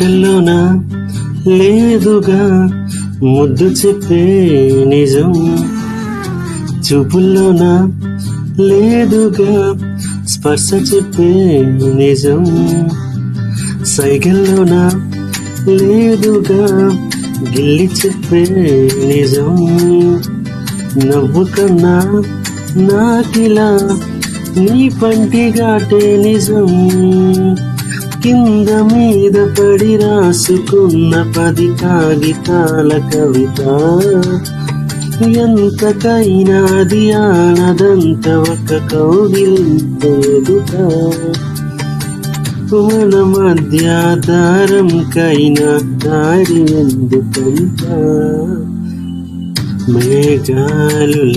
మాటల్లోన లేదుగా ముద్దు చెప్పే నిజం, చూపుల్లోన లేదుగా స్పర్శ చెప్పే నిజం, సైగల్లోన లేదుగా గిల్లి చెప్పే నిజం, నవ్వు కన్నా నాకిలా నీ పంటి ఘాటే నిజం, కింద మీద పడి రాసుకున్న 10 కాగితాల కవిత, ఎంతకైనా అది ఆనదంత ఒక కౌగిలింత ఎదుట, మన మధ్య దారం కైనా దారి ఎందుకంత మేఘాలు